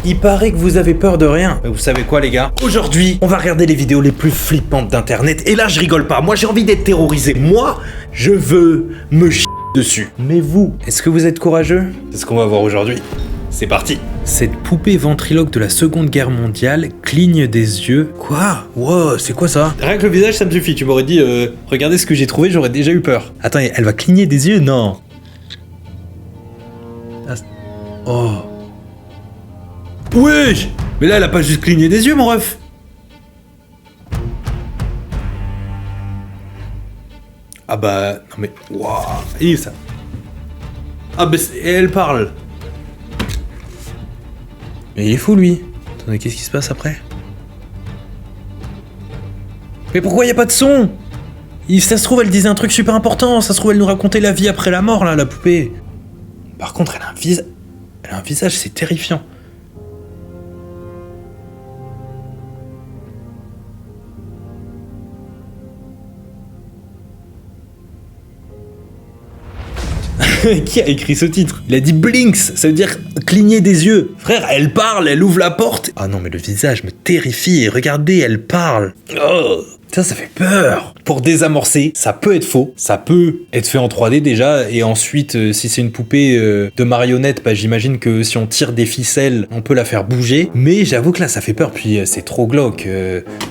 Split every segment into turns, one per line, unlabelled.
Il paraît que vous avez peur de rien. Mais vous savez quoi les gars? Aujourd'hui, on va regarder les vidéos les plus flippantes d'internet. Et là, je rigole pas. Moi, j'ai envie d'être terrorisé. Moi, je veux me chier dessus. Mais vous, est-ce que vous êtes courageux? C'est ce qu'on va voir aujourd'hui. C'est parti. Cette poupée ventriloque de la Seconde Guerre mondiale cligne des yeux. Quoi? Wow, c'est quoi ça? Rien que le visage, ça me suffit. Tu m'aurais dit, regardez ce que j'ai trouvé, j'aurais déjà eu peur. Attends, elle va cligner des yeux? Non. Oh. Wesh! Mais là, elle a pas juste cligné des yeux, mon ref! Ah bah... Non mais... Waouh! Et ça... Ah bah... Et elle parle! Mais il est fou, lui! Attendez, qu'est-ce qui se passe après? Mais pourquoi y a pas de son? Ça se trouve, elle disait un truc super important. Ça se trouve, elle nous racontait la vie après la mort, là, la poupée. Par contre, elle a un visage... Elle a un visage, c'est terrifiant. Qui a écrit ce titre? Il a dit Blinks, ça veut dire cligner des yeux. Frère, elle parle, elle ouvre la porte. Ah non, mais le visage me terrifie. Regardez, elle parle. Oh, ça fait peur. Pour désamorcer, ça peut être faux. Ça peut être fait en 3D déjà. Et ensuite, si c'est une poupée de marionnette, bah, j'imagine que si on tire des ficelles, on peut la faire bouger. Mais j'avoue que là, ça fait peur. Puis c'est trop glauque.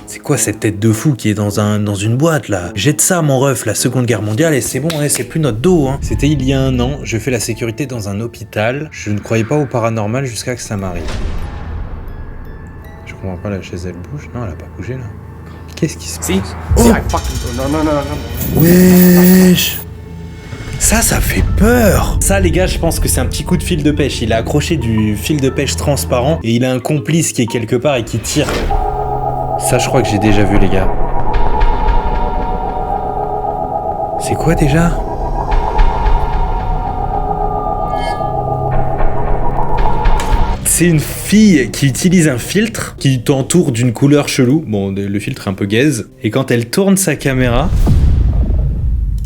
C'est quoi cette tête de fou qui est dans une boîte là? Jette ça, mon ref, la Seconde Guerre mondiale, et c'est bon, c'est plus notre dos. Hein. C'était il y a un an. Je fais la sécurité dans un hôpital. Je ne croyais pas au paranormal jusqu'à que ça m'arrive. Je comprends pas, la chaise elle bouge. Non, elle a pas bougé là. Qu'est-ce qui se passe? Oh non. Wesh. Ça fait peur. Ça, les gars, je pense que c'est un petit coup de fil de pêche. Il a accroché du fil de pêche transparent et il a un complice qui est quelque part et qui tire. Ça, je crois que j'ai déjà vu, les gars. C'est quoi déjà? C'est une fille qui utilise un filtre qui t'entoure d'une couleur chelou. Bon, le filtre est un peu gaze. Et quand elle tourne sa caméra,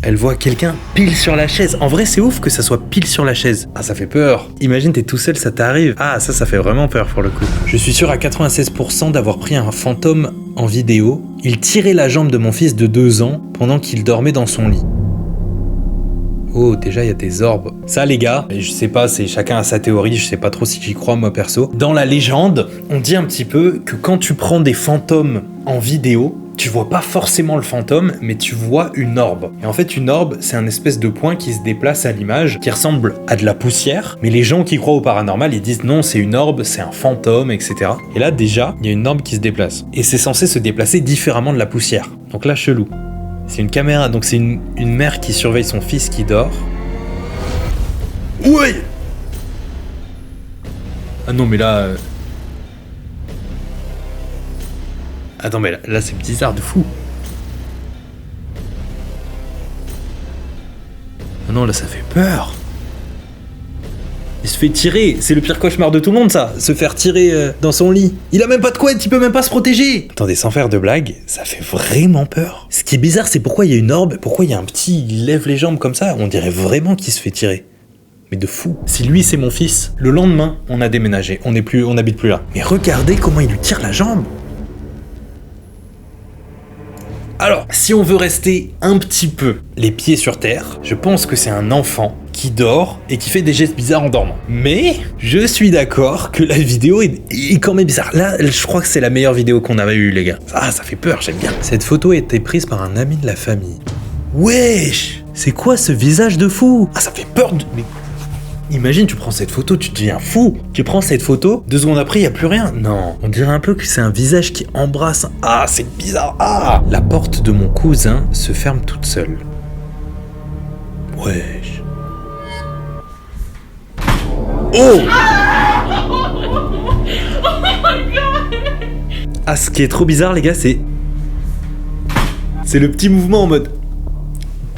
elle voit quelqu'un pile sur la chaise. En vrai, c'est ouf que ça soit pile sur la chaise. Ah, ça fait peur. Imagine, t'es tout seul, ça t'arrive. Ah, ça fait vraiment peur pour le coup. Je suis sûr à 96% d'avoir pris un fantôme en vidéo. Il tirait la jambe de mon fils de 2 ans pendant qu'il dormait dans son lit. Oh, déjà, il y a des orbes. Ça, les gars, je sais pas, c'est chacun a sa théorie, je sais pas trop si j'y crois, moi, perso. Dans la légende, on dit un petit peu que quand tu prends des fantômes en vidéo, tu vois pas forcément le fantôme, mais tu vois une orbe. Et en fait, une orbe, c'est un espèce de point qui se déplace à l'image, qui ressemble à de la poussière, mais les gens qui croient au paranormal, ils disent non, c'est une orbe, c'est un fantôme, etc. Et là, déjà, il y a une orbe qui se déplace. Et c'est censé se déplacer différemment de la poussière. Donc là, chelou. C'est une caméra, donc c'est une mère qui surveille son fils qui dort. Ouais. Ah non mais là... Attends mais là c'est bizarre de fou. Ah non là ça fait peur. Il se fait tirer, c'est le pire cauchemar de tout le monde ça, se faire tirer dans son lit. Il a même pas de couette, il peut même pas se protéger. Attendez, sans faire de blague, ça fait vraiment peur. Ce qui est bizarre, c'est pourquoi il y a une orbe, pourquoi il y a un petit, il lève les jambes comme ça, on dirait vraiment qu'il se fait tirer. Mais de fou. Si lui c'est mon fils, le lendemain, on a déménagé, on n'habite plus là. Mais regardez comment il lui tire la jambe. Alors, si on veut rester un petit peu les pieds sur terre, je pense que c'est un enfant qui dort et qui fait des gestes bizarres en dormant. Mais je suis d'accord que la vidéo est quand même bizarre. Là, je crois que c'est la meilleure vidéo qu'on avait eue, les gars. Ah, ça fait peur, j'aime bien. Cette photo a été prise par un ami de la famille. Wesh! C'est quoi ce visage de fou? Ah, ça fait peur de... Mais... Imagine, tu prends cette photo, tu deviens fou. Tu prends cette photo, 2 secondes après, il n'y a plus rien. Non, on dirait un peu que c'est un visage qui embrasse. Ah, c'est bizarre. Ah! La porte de mon cousin se ferme toute seule. Wesh. Oh! Ah, ce qui est trop bizarre, les gars, c'est le petit mouvement en mode...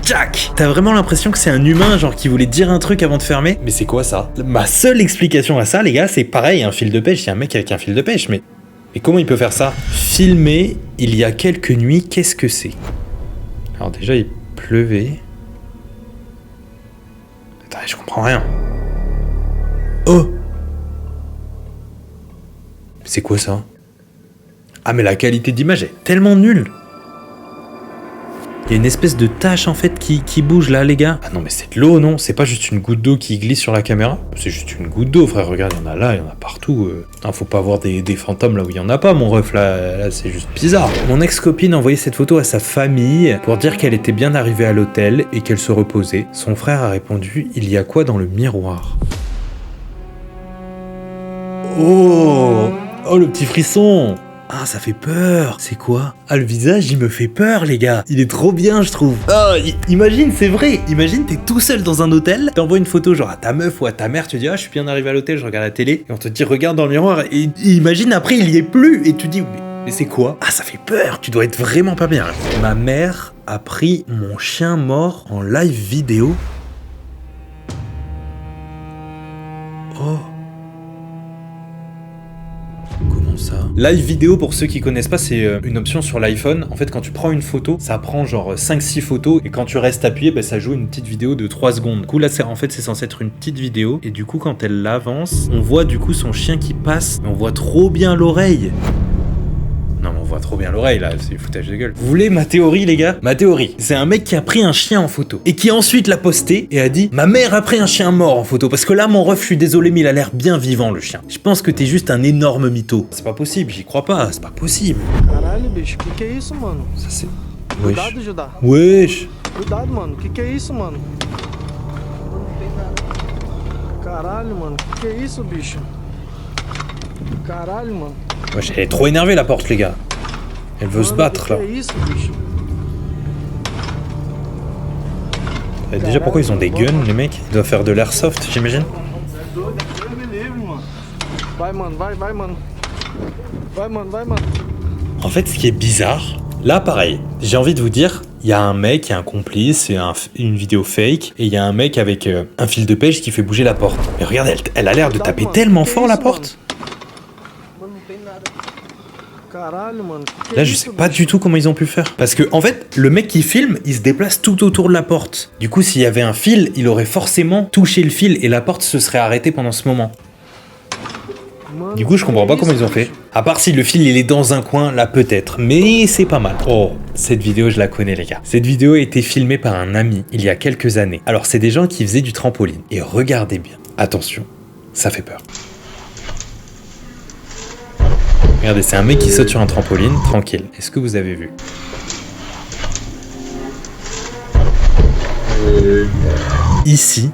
Jack! T'as vraiment l'impression que c'est un humain, genre qui voulait dire un truc avant de fermer. Mais c'est quoi ça? Ma seule explication à ça, les gars, c'est pareil, un fil de pêche. Il y a un mec avec un fil de pêche, mais comment il peut faire ça? Filmer il y a quelques nuits, qu'est-ce que c'est? Alors déjà, il pleuvait. Attends, je comprends rien. Oh! C'est quoi ça? Ah mais la qualité d'image est tellement nulle. Il y a une espèce de tache en fait qui bouge là les gars. Ah non mais c'est de l'eau non? C'est pas juste une goutte d'eau qui glisse sur la caméra? C'est juste une goutte d'eau frère, regarde, il y en a là, il y en a partout. Ah, faut pas avoir des fantômes là où il y en a pas mon ref là c'est juste bizarre. Mon ex-copine a envoyé cette photo à sa famille pour dire qu'elle était bien arrivée à l'hôtel et qu'elle se reposait. Son frère a répondu: il y a quoi dans le miroir? Oh le petit frisson. Ah, ça fait peur. C'est quoi? Ah, le visage, il me fait peur, les gars. Il est trop bien, je trouve. Oh, imagine, c'est vrai. Imagine, t'es tout seul dans un hôtel, t'envoies une photo genre à ta meuf ou à ta mère, tu dis: ah, je suis bien arrivé à l'hôtel, je regarde la télé, et on te dit regarde dans le miroir, et imagine après, il y est plus, et tu dis mais c'est quoi? Ah, ça fait peur. Tu dois être vraiment pas bien. Ma mère a pris mon chien mort en live vidéo. Oh. Ça. Live vidéo, pour ceux qui connaissent pas, c'est une option sur l'iPhone. En fait, quand tu prends une photo, ça prend genre 5-6 photos et quand tu restes appuyé, bah, ça joue une petite vidéo de 3 secondes. Du coup, là, en fait, c'est censé être une petite vidéo et du coup, quand elle avance, on voit du coup son chien qui passe, mais on voit trop bien l'oreille. Non mais on voit trop bien l'oreille là, c'est foutage de gueule. Vous voulez ma théorie les gars? Ma théorie, c'est un mec qui a pris un chien en photo et qui ensuite l'a posté et a dit: ma mère a pris un chien mort en photo. Parce que là mon ref, je suis désolé mais il a l'air bien vivant le chien. Je pense que t'es juste un énorme mytho. C'est pas possible, j'y crois pas, c'est pas possible.
Caralho, bicho, que é isso, mano?
Ça c'est... Wesh.
Cuidado, Judá.
Wesh.
Cuidado, mano. Que é isso, mano? Caralho, mano. Que é isso, bicho? Caralho, mano.
Wesh, elle est trop énervée la porte les gars. Elle veut se battre là.
Que é isso, bicho?
Déjà pourquoi ils ont des guns les mecs? Ils doivent faire de l'airsoft j'imagine.
Vai, mano. Vai, mano. Vai, mano. Vai, mano.
En fait ce qui est bizarre, là pareil, j'ai envie de vous dire, il y a un mec, il y a un complice, c'est une vidéo fake, et il y a un mec avec un fil de pêche qui fait bouger la porte. Mais regarde, elle a l'air de taper tellement fort la porte. Là, je sais pas du tout comment ils ont pu faire. Parce que, en fait, le mec qui filme, il se déplace tout autour de la porte. Du coup, s'il y avait un fil, il aurait forcément touché le fil et la porte se serait arrêtée pendant ce moment. Du coup, je comprends pas comment ils ont fait. À part si le fil, il est dans un coin, là peut-être. Mais c'est pas mal. Oh, cette vidéo, je la connais, les gars. Cette vidéo a été filmée par un ami, il y a quelques années. Alors, c'est des gens qui faisaient du trampoline. Et regardez bien. Attention, ça fait peur. Regardez, c'est un mec qui saute sur un trampoline, tranquille. Est-ce que vous avez vu? Ici,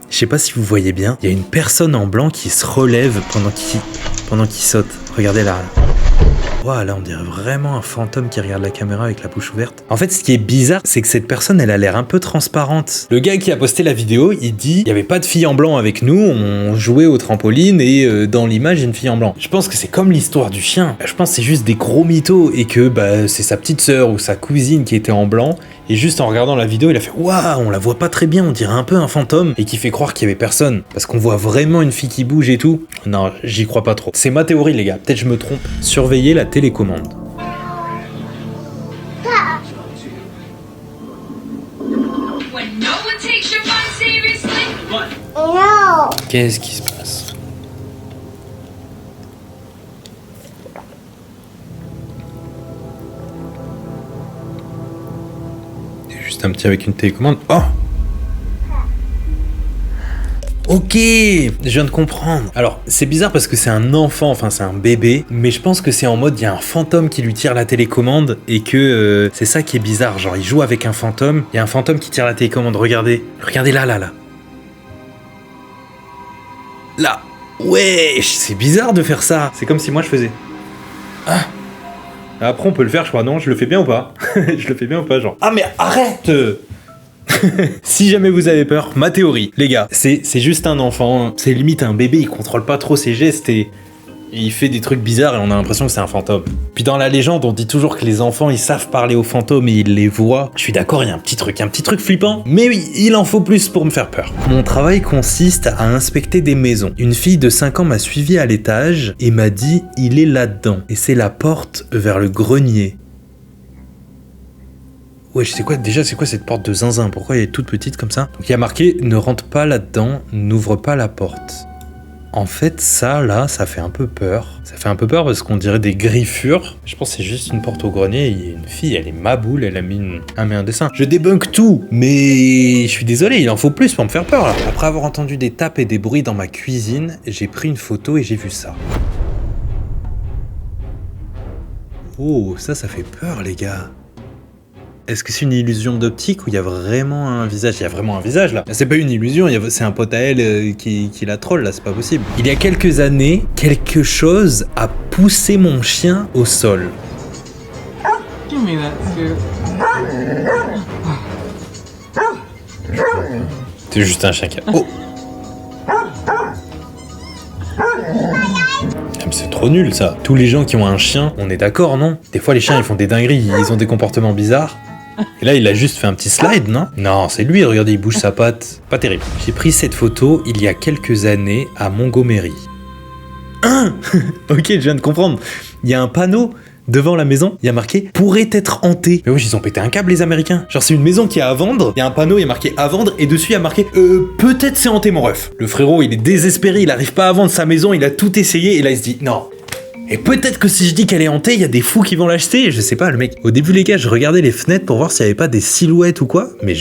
je sais pas si vous voyez bien, il y a une personne en blanc qui se relève pendant qu'il saute. Regardez là. Wow, là on dirait vraiment un fantôme qui regarde la caméra avec la bouche ouverte. En fait, ce qui est bizarre, c'est que cette personne, elle a l'air un peu transparente. Le gars qui a posté la vidéo, il dit: il y avait pas de fille en blanc avec nous, on jouait au trampoline et dans l'image, il y a une fille en blanc. Je pense que c'est comme l'histoire du chien. Je pense que c'est juste des gros mythos et que c'est sa petite sœur ou sa cousine qui était en blanc. Et juste en regardant la vidéo, il a fait: waouh, on la voit pas très bien, on dirait un peu un fantôme. Et qui fait croire qu'il y avait personne. Parce qu'on voit vraiment une fille qui bouge et tout. Non, j'y crois pas trop. C'est ma théorie, les gars. Peut-être je me trompe. Surveillez la télécommande. Qu'est-ce qui se passe? Juste un petit avec une télécommande. Oh! Ok, je viens de comprendre. Alors, c'est bizarre parce que c'est un enfant, enfin c'est un bébé, mais je pense que c'est en mode il y a un fantôme qui lui tire la télécommande et que c'est ça qui est bizarre. Genre, il joue avec un fantôme, il y a un fantôme qui tire la télécommande. Regardez, regardez là. Là. Ouais, c'est bizarre de faire ça. C'est comme si moi je faisais. Ah. Après, on peut le faire, je crois. Non, je le fais bien ou pas? Je le fais bien ou pas, genre. Ah, mais arrête! Si jamais vous avez peur, ma théorie, les gars, c'est juste un enfant, c'est limite un bébé, il contrôle pas trop ses gestes et il fait des trucs bizarres et on a l'impression que c'est un fantôme. Puis dans la légende, on dit toujours que les enfants, ils savent parler aux fantômes et ils les voient. Je suis d'accord, il y a un petit truc flippant, mais oui, il en faut plus pour me faire peur. Mon travail consiste à inspecter des maisons. Une fille de 5 ans m'a suivi à l'étage et m'a dit « il est là-dedans » et c'est la porte vers le grenier. Ouais, c'est quoi cette porte de zinzin? Pourquoi elle est toute petite comme ça? Donc il y a marqué « ne rentre pas là-dedans, n'ouvre pas la porte ». En fait, ça, là, ça fait un peu peur. Ça fait un peu peur parce qu'on dirait des griffures. Je pense que c'est juste une porte au grenier. Il y a une fille, elle est maboule, elle a mis un dessin. Je débunk tout, mais je suis désolé, il en faut plus pour me faire peur, là. Après avoir entendu des tapes et des bruits dans ma cuisine, j'ai pris une photo et j'ai vu ça. Oh, ça fait peur, les gars. Est-ce que c'est une illusion d'optique ou il y a vraiment un visage? Il y a vraiment un visage là. C'est pas une illusion, c'est un pote à elle qui la troll là, c'est pas possible. Il y a quelques années, quelque chose a poussé mon chien au sol.
Give me that,
C'est juste un chien qui a... Oh! C'est trop nul ça. Tous les gens qui ont un chien, on est d'accord, non? Des fois les chiens ils font des dingueries, ils ont des comportements bizarres. Et là il a juste fait un petit slide, non? Non, c'est lui, regardez, il bouge sa patte. Pas terrible. J'ai pris cette photo il y a quelques années à Montgomery. Ok, je viens de comprendre. Il y a un panneau devant la maison, il y a marqué « pourrait être hanté ». Mais oui, ils ont pété un câble les Américains. Genre c'est une maison qui est à vendre, il y a un panneau, il y a marqué « à vendre » et dessus il y a marqué « peut-être c'est hanté mon ref ». Le frérot il est désespéré, il arrive pas à vendre sa maison, il a tout essayé et là il se dit « non ». Et peut-être que si je dis qu'elle est hantée, il y a des fous qui vont l'acheter, je sais pas, le mec. Au début les gars, je regardais les fenêtres pour voir s'il y avait pas des silhouettes ou quoi, mais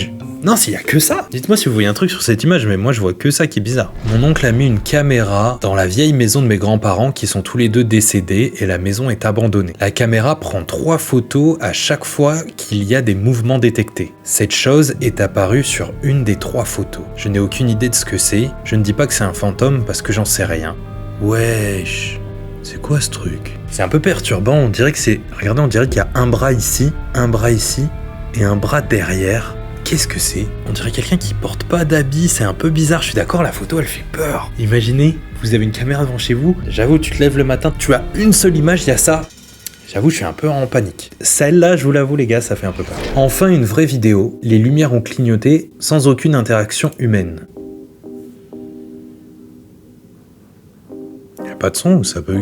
non, s'il y a que ça. Dites-moi si vous voyez un truc sur cette image, mais moi je vois que ça qui est bizarre. Mon oncle a mis une caméra dans la vieille maison de mes grands-parents qui sont tous les deux décédés et la maison est abandonnée. La caméra prend 3 photos à chaque fois qu'il y a des mouvements détectés. Cette chose est apparue sur une des 3 photos. Je n'ai aucune idée de ce que c'est, je ne dis pas que c'est un fantôme parce que j'en sais rien. Wesh. C'est quoi ce truc? C'est un peu perturbant, on dirait que c'est... Regardez, on dirait qu'il y a un bras ici et un bras derrière. Qu'est-ce que c'est? On dirait quelqu'un qui porte pas d'habit, c'est un peu bizarre, je suis d'accord, la photo elle fait peur. Imaginez, vous avez une caméra devant chez vous, j'avoue, tu te lèves le matin, tu as une seule image, il y a ça. J'avoue, je suis un peu en panique. Celle-là, je vous l'avoue les gars, ça fait un peu peur. Enfin, une vraie vidéo, les lumières ont clignoté sans aucune interaction humaine. Pas de son ou ça bug?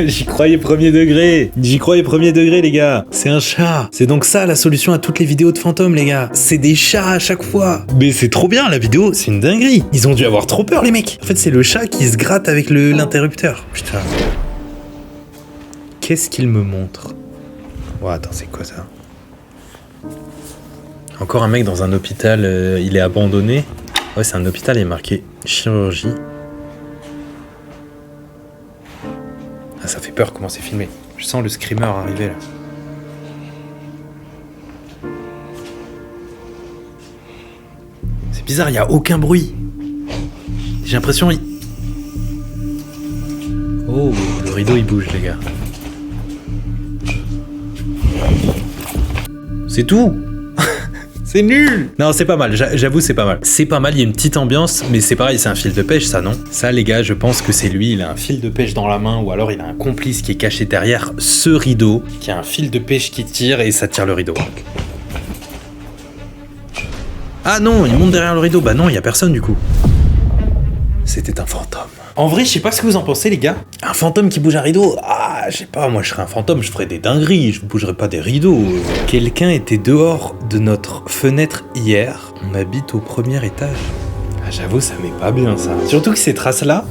J'y croyais premier degré. J'y croyais premier degré les gars. C'est un chat. C'est donc ça la solution à toutes les vidéos de fantômes les gars. C'est des chats à chaque fois. Mais c'est trop bien la vidéo, c'est une dinguerie. Ils ont dû avoir trop peur les mecs. En fait c'est le chat qui se gratte avec l'interrupteur. Putain. Qu'est-ce qu'il me montre? Oh attends, c'est quoi ça? Encore un mec dans un hôpital, il est abandonné. Ouais, c'est un hôpital, il est marqué chirurgie. Ah, ça fait peur comment c'est filmé. Je sens le screamer arriver là. C'est bizarre, il n'y a aucun bruit. J'ai l'impression... Oh, le rideau il bouge les gars. C'est tout. C'est nul! Non, c'est pas mal, j'avoue, c'est pas mal. C'est pas mal, il y a une petite ambiance, mais c'est pareil, c'est un fil de pêche, ça, non? Ça, les gars, je pense que c'est lui, il a un fil de pêche dans la main, ou alors il a un complice qui est caché derrière ce rideau, qui a un fil de pêche qui tire, et ça tire le rideau. Ah non, il monte derrière le rideau, bah non, il y a personne, du coup. C'était un fantôme. En vrai, je sais pas ce que vous en pensez, les gars. Un fantôme qui bouge un rideau, ah, je sais pas, moi je serais un fantôme, je ferais des dingueries, je bougerais pas des rideaux. Quelqu'un était dehors de notre fenêtre hier. On habite au 1er étage. Ah, j'avoue, ça met pas bien ça. Surtout que ces traces-là,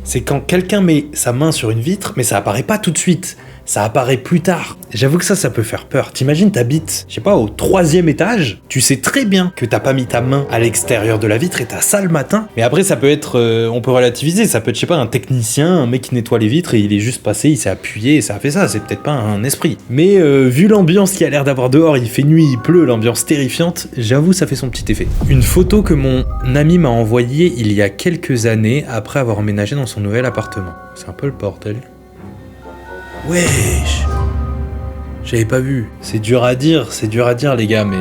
c'est quand quelqu'un met sa main sur une vitre, mais ça apparaît pas tout de suite. Ça apparaît plus tard. J'avoue que ça peut faire peur. T'imagines, t'habites, je sais pas, au 3e étage. Tu sais très bien que t'as pas mis ta main à l'extérieur de la vitre et t'as ça le matin. Mais après, ça peut être, on peut relativiser. Ça peut être, je sais pas, un technicien, un mec qui nettoie les vitres et il est juste passé, il s'est appuyé et ça a fait ça. C'est peut-être pas un esprit. Mais vu l'ambiance qu'il y a l'air d'avoir dehors, il fait nuit, il pleut, l'ambiance terrifiante, j'avoue, ça fait son petit effet. Une photo que mon ami m'a envoyée il y a quelques années après avoir emménagé dans son nouvel appartement. C'est un peu le bordel. Wesh! J'avais pas vu. C'est dur à dire les gars, mais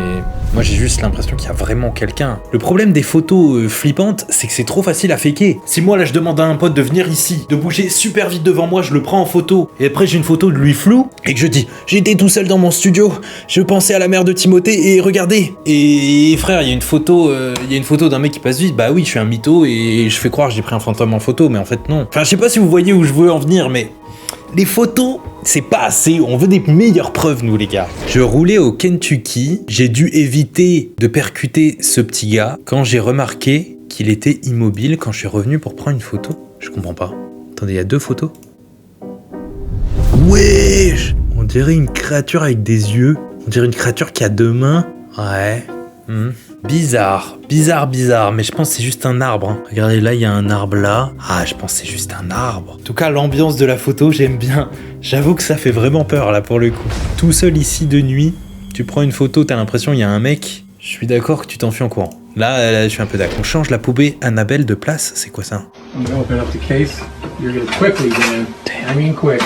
moi j'ai juste l'impression qu'il y a vraiment quelqu'un. Le problème des photos flippantes, c'est que c'est trop facile à faker. Si moi là je demande à un pote de venir ici, de bouger super vite devant moi, je le prends en photo, et après j'ai une photo de lui flou, et que je dis j'étais tout seul dans mon studio, je pensais à la mère de Timothée, et regardez. Et frère, il y a une photo d'un mec qui passe vite, bah oui, je suis un mytho, et je fais croire que j'ai pris un fantôme en photo, mais en fait non. Enfin, je sais pas si vous voyez où je veux en venir, mais... Les photos, c'est pas assez. On veut des meilleures preuves, nous, les gars. Je roulais au Kentucky. J'ai dû éviter de percuter ce petit gars quand j'ai remarqué qu'il était immobile quand je suis revenu pour prendre une photo. Je comprends pas. Attendez, il y a 2 photos. Wesh! On dirait une créature avec des yeux. On dirait une créature qui a 2 mains. Ouais. Bizarre, mais je pense que c'est juste un arbre. Hein. Regardez, là, il y a un arbre là. Ah, je pense que c'est juste un arbre. En tout cas, l'ambiance de la photo, j'aime bien. J'avoue que ça fait vraiment peur, là, pour le coup. Tout seul ici de nuit, tu prends une photo, t'as l'impression qu'il y a un mec. Je suis d'accord que tu t'enfuis en courant. Là, je suis un peu d'accord. On change la poupée Annabelle de place, c'est quoi ça?
I'm gonna open up the case. You're gonna quickly, Dan. I mean quick.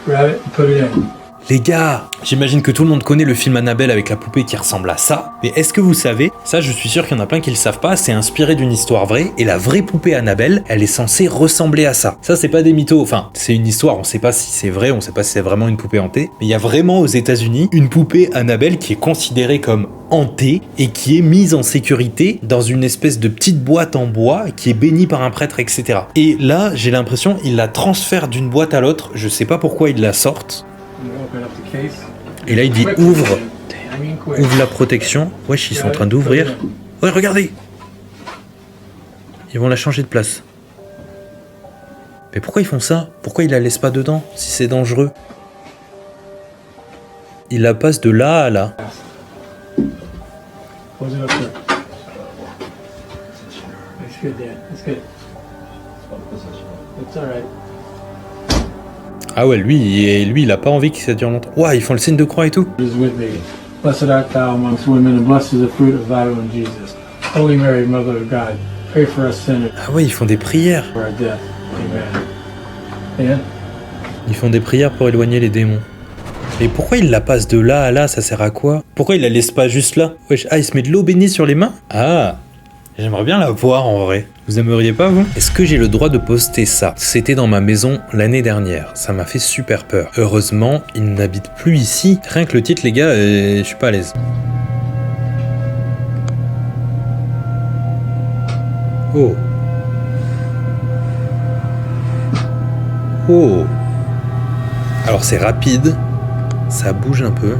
Grab it and put it in.
Les gars, j'imagine que tout le monde connaît le film Annabelle avec la poupée qui ressemble à ça. Mais est-ce que vous savez, ça je suis sûr qu'il y en a plein qui le savent pas, c'est inspiré d'une histoire vraie et la vraie poupée Annabelle, elle est censée ressembler à ça. Ça c'est pas des mythos, enfin c'est une histoire, on sait pas si c'est vrai, on sait pas si c'est vraiment une poupée hantée. Mais il y a vraiment aux États-Unis une poupée Annabelle qui est considérée comme hantée et qui est mise en sécurité dans une espèce de petite boîte en bois qui est bénie par un prêtre, etc. Et là, j'ai l'impression il la transfère d'une boîte à l'autre, je sais pas pourquoi ils la sortent. Et là il dit ouvre la protection. Wesh, ils sont en train d'ouvrir. Ouais, regardez. Ils vont la changer de place. Mais pourquoi ils font ça? Pourquoi ils la laissent pas dedans si c'est dangereux? Ils la passent de là à là. Ah ouais, lui, il a pas envie que ça dure longtemps. Ouah, ils font le signe de croix et tout.
Blessed art thou amongst women, and blessed is the fruit of thy womb, Jesus. Holy Mary, Mother of God, pray for us sinners.
Ah ouais, ils font des prières.
For our death. Amen. And
Ils font des prières pour éloigner les démons. Et pourquoi il la passe de là à là, ça sert à quoi? Pourquoi il la laisse pas juste là? Wesh, ah, il se met de l'eau bénie sur les mains? Ah, j'aimerais bien la voir en vrai. Vous aimeriez pas, vous? Est-ce que j'ai le droit de poster ça? C'était dans ma maison l'année dernière. Ça m'a fait super peur. Heureusement, il n'habite plus ici. Rien que le titre, les gars, je suis pas à l'aise. Oh. Oh. Alors c'est rapide. Ça bouge un peu.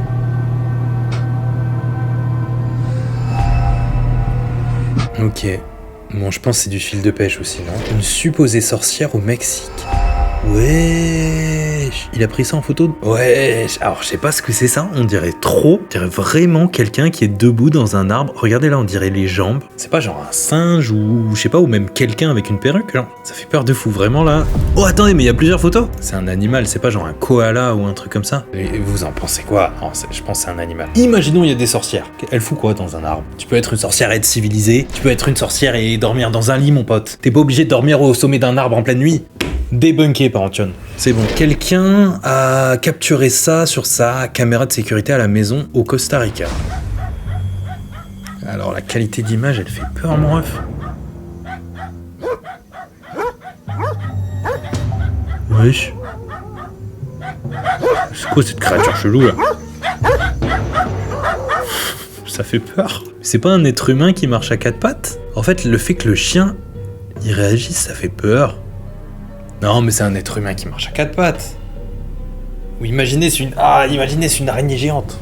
Ok. Bon, je pense que c'est du fil de pêche aussi, non? Une supposée sorcière au Mexique. Wesh, il a pris ça en photo? Wesh, alors je sais pas ce que c'est ça, on dirait trop. On dirait vraiment quelqu'un qui est debout dans un arbre. Regardez là, on dirait les jambes. C'est pas genre un singe ou je sais pas, ou même quelqu'un avec une perruque, genre. Ça fait peur de fou, vraiment là. Oh attendez, mais il y a plusieurs photos. C'est un animal, c'est pas genre un koala ou un truc comme ça. Et vous en pensez quoi? Non, je pense que c'est un animal. Imaginons il y a des sorcières. Elle fout quoi dans un arbre? Tu peux être une sorcière et être civilisée. Tu peux être une sorcière et dormir dans un lit, mon pote. T'es pas obligé de dormir au sommet d'un arbre en pleine nuit. Débunké par Antion. C'est bon. Quelqu'un a capturé ça sur sa caméra de sécurité à la maison au Costa Rica. Alors la qualité d'image, elle fait peur, mon ref. Wesh. C'est quoi cette créature chelou là? Ça fait peur. C'est pas un être humain qui marche à 4 pattes? En fait, le fait que le chien il réagisse, ça fait peur. Non, mais c'est un être humain qui marche à 4 pattes. Ou imaginez, c'est une araignée géante.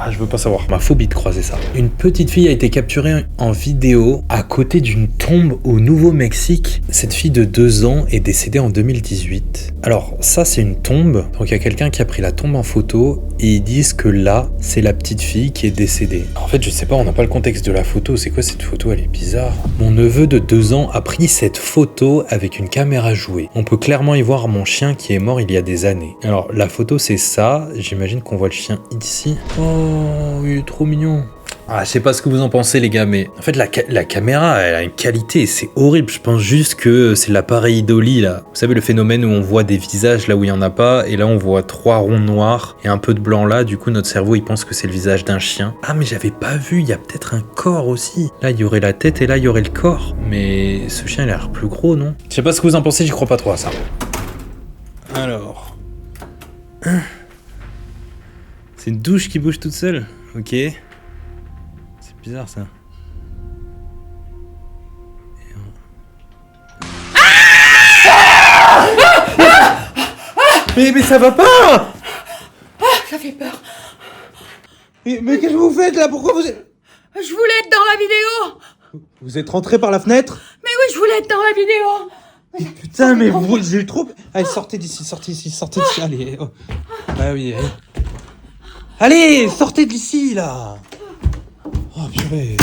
Ah, je veux pas savoir. Ma phobie de croiser ça. Une petite fille a été capturée en vidéo à côté d'une tombe au Nouveau-Mexique. Cette fille de 2 ans est décédée en 2018. Alors, ça, c'est une tombe. Donc, il y a quelqu'un qui a pris la tombe en photo et ils disent que là, c'est la petite fille qui est décédée. En fait, je sais pas, on n'a pas le contexte de la photo. C'est quoi cette photo? Elle est bizarre. Mon neveu de 2 ans a pris cette photo avec une caméra jouée. On peut clairement y voir mon chien qui est mort il y a des années. Alors, la photo, c'est ça. J'imagine qu'on voit le chien ici. Oh, il est trop mignon. Ah, je sais pas ce que vous en pensez, les gars, mais en fait, la caméra, elle a une qualité, c'est horrible. Je pense juste que c'est l'appareil Dolly, là. Vous savez, le phénomène où on voit des visages là où il y en a pas, et là, on voit 3 ronds noirs et un peu de blanc là. Du coup, notre cerveau, il pense que c'est le visage d'un chien. Ah, mais j'avais pas vu, il y a peut-être un corps aussi. Là, il y aurait la tête et là, il y aurait le corps. Mais ce chien, il a l'air plus gros, non? Je sais pas ce que vous en pensez, j'y crois pas trop à ça. Alors... C'est une douche qui bouge toute seule? Ok. C'est bizarre ça. Mais ça va pas!
Ça fait peur.
Mais qu'est-ce que vous faites là? Pourquoi vous êtes...
Je voulais être dans la vidéo.
Vous êtes rentré par la fenêtre?
Mais oui, je voulais être dans la vidéo.
Putain, mais vous, j'ai eu trop... Allez, sortez d'ici, allez. Oh. Ah oui, allez. Allez, sortez d'ici, là. Oh, purée.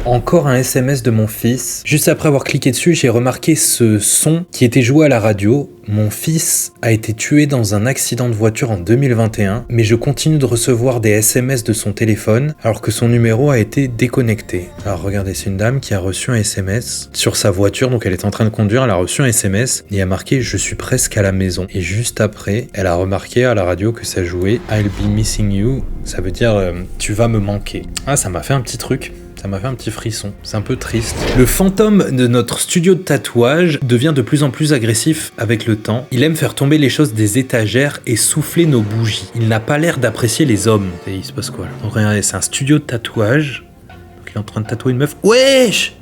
Encore un SMS de mon fils. Juste après avoir cliqué dessus, j'ai remarqué ce son qui était joué à la radio. Mon fils a été tué dans un accident de voiture en 2021, mais je continue de recevoir des SMS de son téléphone alors que son numéro a été déconnecté. Alors regardez, c'est une dame qui a reçu un SMS sur sa voiture, donc elle est en train de conduire, elle a reçu un SMS et a marqué « Je suis presque à la maison ». Et juste après, elle a remarqué à la radio que ça jouait « I'll be missing you », ça veut dire « Tu vas me manquer ». Ah, ça m'a fait un petit truc. Ça m'a fait un petit frisson, c'est un peu triste. Le fantôme de notre studio de tatouage devient de plus en plus agressif avec le temps. Il aime faire tomber les choses des étagères et souffler nos bougies. Il n'a pas l'air d'apprécier les hommes. Et il se passe quoi là? Donc regardez, c'est un studio de tatouage. Donc il est en train de tatouer une meuf. Wesh!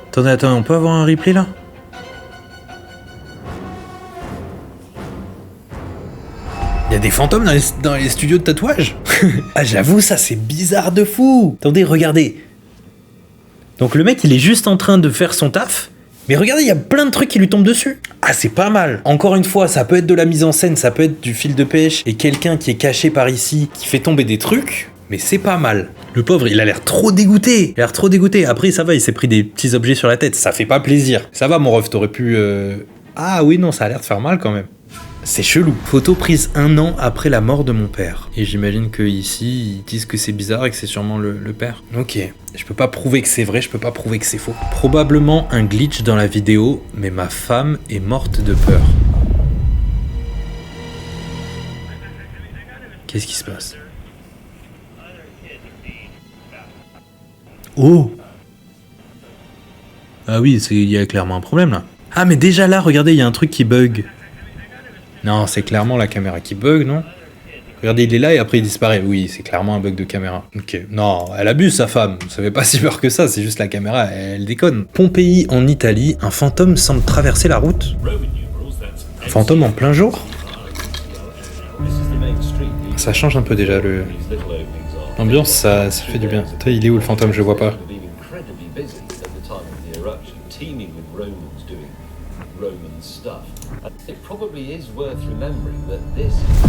Attendez, on peut avoir un replay là? Il y a des fantômes dans les studios de tatouage. Ah, j'avoue, ça c'est bizarre de fou. Attendez, regardez. Donc le mec, il est juste en train de faire son taf. Mais regardez, il y a plein de trucs qui lui tombent dessus. Ah, c'est pas mal. Encore une fois, ça peut être de la mise en scène, ça peut être du fil de pêche. Et quelqu'un qui est caché par ici, qui fait tomber des trucs. Mais c'est pas mal. Le pauvre, il a l'air trop dégoûté. Après, ça va, il s'est pris des petits objets sur la tête. Ça fait pas plaisir. Ça va, mon ref, t'aurais pu... Ah oui, non, ça a l'air de faire mal quand même. C'est chelou. Photo prise 1 an après la mort de mon père. Et j'imagine qu'ici, ils disent que c'est bizarre et que c'est sûrement le père. Ok. Je peux pas prouver que c'est vrai, je peux pas prouver que c'est faux. Probablement un glitch dans la vidéo, mais ma femme est morte de peur. Qu'est-ce qui se passe? Oh! Ah oui, il y a clairement un problème là. Ah mais déjà là, regardez, il y a un truc qui bug. Non, c'est clairement la caméra qui bug, non? Regardez, il est là et après il disparaît. Oui, c'est clairement un bug de caméra. Ok. Non, elle abuse sa femme. Ça fait pas si peur que ça, c'est juste la caméra, elle déconne. Pompéi en Italie, un fantôme semble traverser la route. Un fantôme en plein jour? Ça change un peu déjà le... L'ambiance, ça fait du bien. Toi, il est où le fantôme? Je vois pas.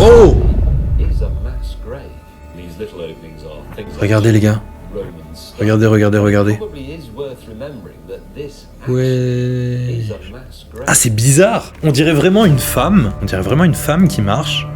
Oh! Regardez les gars. Regardez. Ouais. Ah, c'est bizarre. On dirait vraiment une femme qui marche.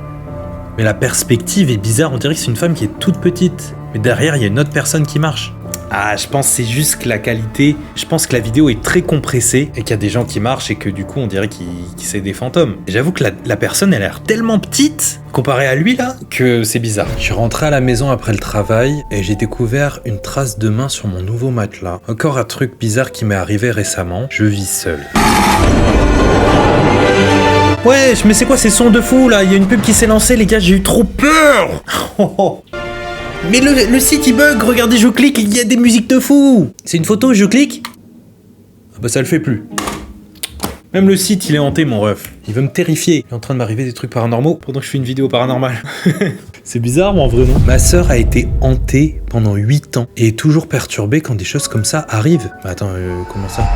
Mais la perspective est bizarre. On dirait que c'est une femme qui est toute petite. Mais derrière, il y a une autre personne qui marche. Ah, je pense que c'est juste que la qualité... Je pense que la vidéo est très compressée et qu'il y a des gens qui marchent et que du coup, on dirait qu'il c'est des fantômes. J'avoue que la personne, elle a l'air tellement petite, comparée à lui, là, que c'est bizarre. Je suis rentré à la maison après le travail et j'ai découvert une trace de main sur mon nouveau matelas. Encore un truc bizarre qui m'est arrivé récemment. Je vis seul. Wesh, mais c'est quoi ces sons de fou, là? Il y a une pub qui s'est lancée, les gars, j'ai eu trop peur. Mais le site il bug, regardez, je clique, il y a des musiques de fou. C'est une photo, je clique. Ah bah ça le fait plus. Même le site il est hanté, mon ref. Il veut me terrifier. Il est en train de m'arriver des trucs paranormaux pendant que je fais une vidéo paranormale. C'est bizarre ou en vrai non? Ma sœur a été hantée pendant 8 ans et est toujours perturbée quand des choses comme ça arrivent. Bah attends, comment ça?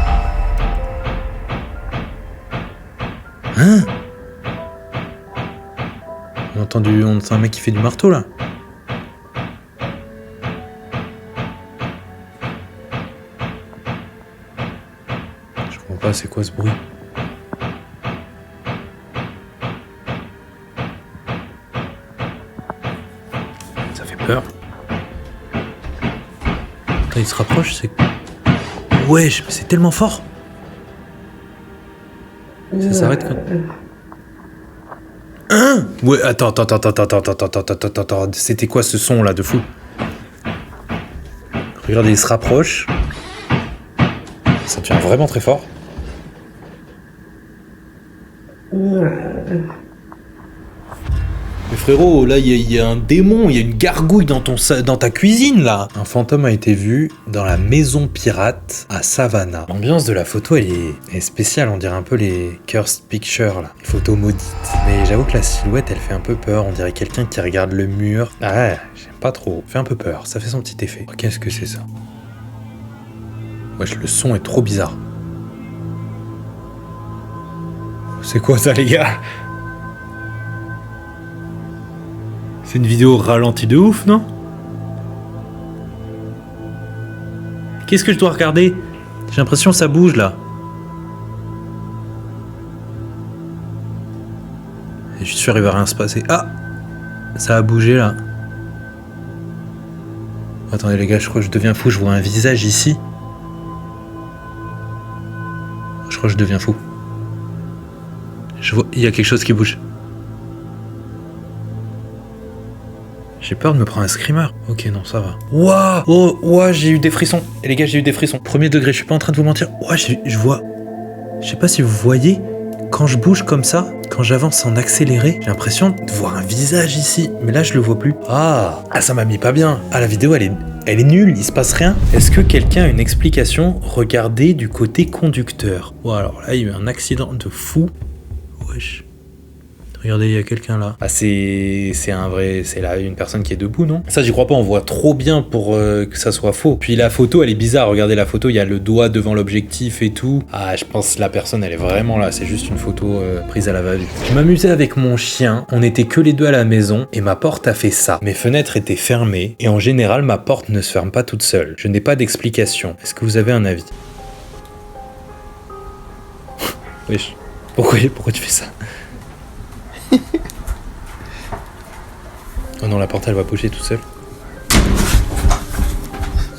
Hein? On entend un mec qui fait du marteau là. C'est quoi ce bruit? Ça fait peur. Quand il se rapproche, c'est... Wesh, mais c'est tellement fort. Ça s'arrête quand... Hein? Ouais, attends. C'était quoi ce son là de fou? Regardez, il se rapproche. Ça devient vraiment très fort. Mais frérot, là, il y a un démon, il y a une gargouille dans ta cuisine, là. Un fantôme a été vu dans la maison pirate à Savannah. L'ambiance de la photo, elle est spéciale. On dirait un peu les Cursed Pictures, là. Les photos maudites. Mais j'avoue que la silhouette, elle fait un peu peur. On dirait quelqu'un qui regarde le mur. Ah ouais, j'aime pas trop. Ça fait un peu peur. Ça fait son petit effet. Oh, qu'est-ce que c'est ça? Wesh, le son est trop bizarre. C'est quoi ça, les gars? C'est une vidéo ralentie de ouf, non? Qu'est-ce que je dois regarder? J'ai l'impression que ça bouge, là. Et je suis sûr qu'il va rien se passer. Ah! Ça a bougé, là. Attendez, les gars, je crois que je deviens fou. Je vois un visage ici. Je crois que je deviens fou. Je vois... Il y a quelque chose qui bouge. J'ai peur de me prendre un screamer. Ok, non, ça va. Waouh! Oh, ouais, j'ai eu des frissons. Et les gars, j'ai eu des frissons. Premier degré, je suis pas en train de vous mentir. Ouais, je vois... Je sais pas si vous voyez, quand je bouge comme ça, quand j'avance en accéléré, j'ai l'impression de voir un visage ici. Mais là, je le vois plus. Ah, ça m'a mis pas bien. Ah, la vidéo, elle est nulle, il se passe rien. Est-ce que quelqu'un a une explication? Regardez du côté conducteur. Oh, alors là, il y a eu un accident de fou. Wesh. Regardez, il y a quelqu'un là. Ah, c'est un vrai... C'est là une personne qui est debout, non? Ça, j'y crois pas, on voit trop bien pour que ça soit faux. Puis la photo, elle est bizarre. Regardez la photo, il y a le doigt devant l'objectif et tout. Ah, je pense que la personne, elle est vraiment là. C'est juste une photo prise à la va-vite. Je m'amusais avec mon chien. On était que les deux à la maison et ma porte a fait ça. Mes fenêtres étaient fermées et en général, ma porte ne se ferme pas toute seule. Je n'ai pas d'explication. Est-ce que vous avez un avis? Wesh. Pourquoi tu fais ça? Oh non, la porte elle va bouger toute seule.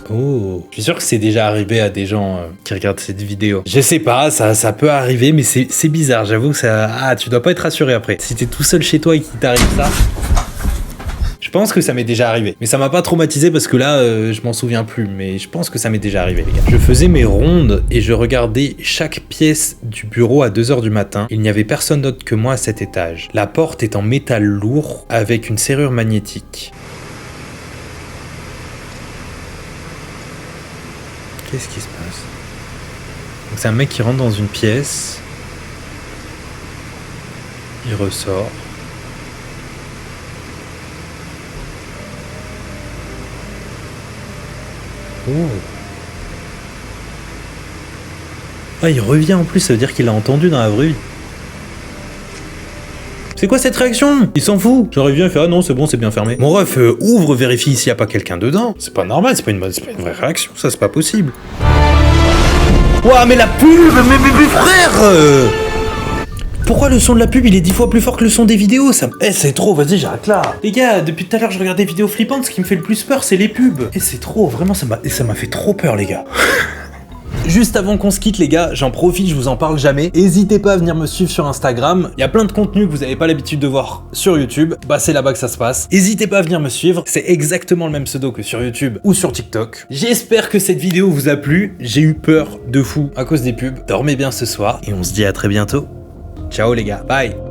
Oh, je suis sûr que c'est déjà arrivé à des gens qui regardent cette vidéo. Je sais pas, ça peut arriver, mais c'est bizarre. J'avoue que ça... Ah, tu dois pas être rassuré après. Si t'es tout seul chez toi et qu'il t'arrive ça... Je pense que ça m'est déjà arrivé. Mais ça m'a pas traumatisé parce que là, je m'en souviens plus. Mais je pense que ça m'est déjà arrivé, les gars. Je faisais mes rondes et je regardais chaque pièce du bureau à 2h du matin. Il n'y avait personne d'autre que moi à cet étage. La porte est en métal lourd avec une serrure magnétique. Qu'est-ce qui se passe? Donc c'est un mec qui rentre dans une pièce. Il ressort. Oh. Ah, il revient en plus, ça veut dire qu'il l'a entendu dans la vraie vie. C'est quoi cette réaction? Il s'en fout. J'aurais bien fait, ah non, c'est bon, c'est bien fermé. Mon ref, ouvre, vérifie s'il n'y a pas quelqu'un dedans. C'est pas normal, c'est pas une vraie réaction, ça c'est pas possible. Ouah, mais la pub, mais frère pourquoi le son de la pub il est 10 fois plus fort que le son des vidéos? Ça... c'est trop, vas-y j'arrête là. Les gars, depuis tout à l'heure je regarde des vidéos flippantes, ce qui me fait le plus peur c'est les pubs. C'est trop, vraiment ça m'a fait trop peur les gars. Juste avant qu'on se quitte les gars, j'en profite, je vous en parle jamais. N'hésitez pas à venir me suivre sur Instagram. Il y a plein de contenus que vous n'avez pas l'habitude de voir sur YouTube. Bah c'est là-bas que ça se passe. N'hésitez pas à venir me suivre. C'est exactement le même pseudo que sur YouTube ou sur TikTok. J'espère que cette vidéo vous a plu. J'ai eu peur de fou à cause des pubs. Dormez bien ce soir et on se dit à très bientôt. Ciao les gars, bye.